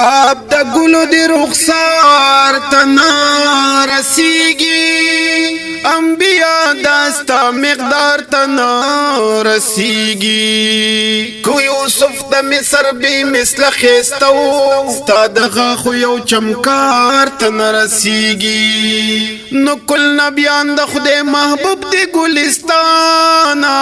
آب د ګلو دی رخسار تنا رسیږي انبیاء داستا مقدار تنا رسیږي کو یوسف د مصر بی مثل خستو ستا دغه خو یو چمکار تنا رسیږي نو کل نبیان د خدای محبوب دی ګلستانا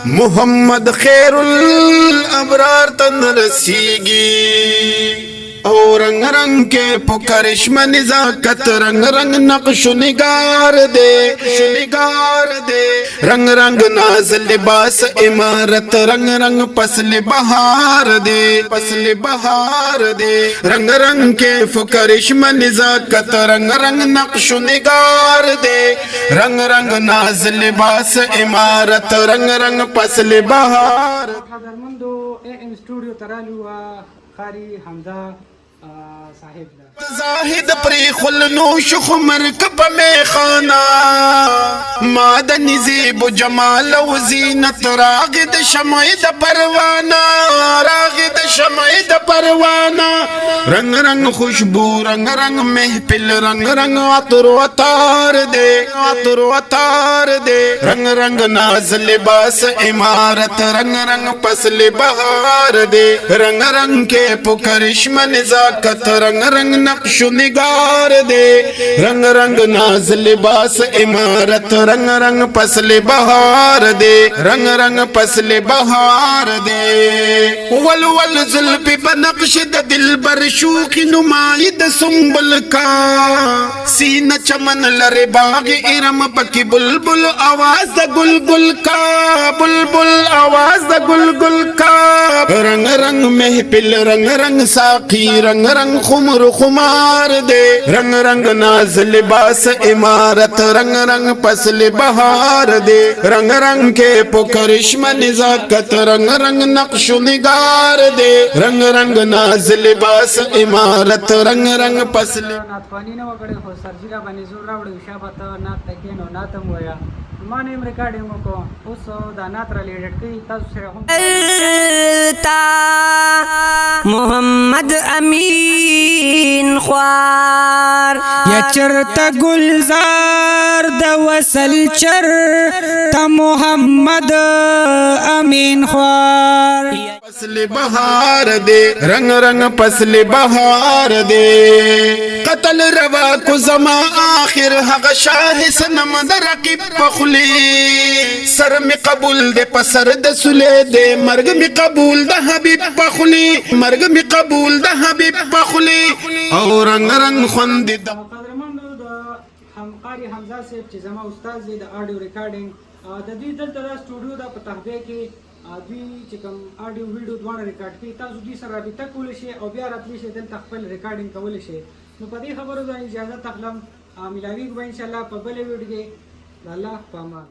محمد خیر الابرار تن رسیگی او رنگ رنگ کے پکرشم نزاکت رنگ رنگ نقش نگار دے رنگ رنگ ناز لباس عمارت رنگ رنگ پسل بہار دے رنگ رنگ کے فکرشم نزاکت رنگ رنگ نقش نگار دے رنگ رنگ ناز لباس عمارت رنگ رنگ پسل بہار حضرمندو AM studio ترالو خاری حمزه صاحب دا زاهد پری خلنوش خمر کپ میں خانا مادن زیب و جمال و زینت راغد شمعید پروانا رنگ رنگ خوشبو رنگ رنگ محفل رنگ رنگ عطر و عطار دے رنگ رنگ ناز لباس عمارت رنگ رنگ پسل بہار دے رنگ رنگ کے پکرشم نزاکت رنگ رنگ نقش نگار دے رنگ رنگ ناز لباس عمارت رنگ رنگ پسل بہار دے رنگ رنگ پسل بہار دے ول زلف بنقش د دل بر شوخ نمائد سنبل کا سینہ چمن لر باغ ارم پکی بلبل آواز د گلگل کا رنگ رنگ محفل رنگ رنگ ساقی رنگ رنگ خمر خمار دے رنگ رنگ ناز لباس عمارت رنگ رنگ پسل بہار دے رنگ رنگ کے پکرشم نزاکت رنگ رنگ نقش نگار دے رنگ رنگ ناز لباس عمارت رنگ رنگ پسل ناتخوانی نه وکړي خو سرجیرا باندې زور راوړي شابت نات تکینو ناتم ویا ما نیم ریکارډینګ وکړو اوس دا نات را لیډټ کړي تاسو سره هم محمد امین خوار یا چرتا گلزار د وصل چرتا محمد امین خوار پسل بہار دے رنگ رنگ پسل بہار دے قتل روا کو زما آخر حق شاہ سنم درقی پخلی سر میں قبول دے پسر د سلے دے مرگ میں قبول دا حبیب پخلی او رنگ رنگ خوند دا قدرمندو د همقاری حمزه صاحب چې زما استاد دی د آډیو ریکارډینګ د دې دلته دا سټوډیو دا په تهبه کې دوی چې کوم آډیو ویډیو دواړه ریکارډ کوي تاسو دوی سره رابطه کولی شئ او بیا راتلی شئ دلته خپل ریکارډینګ کولی شئ نو په دې خبرو ځان اجازه تخلم ملاویږو به انشاءالله په بلې ویډیو کې د الله په امان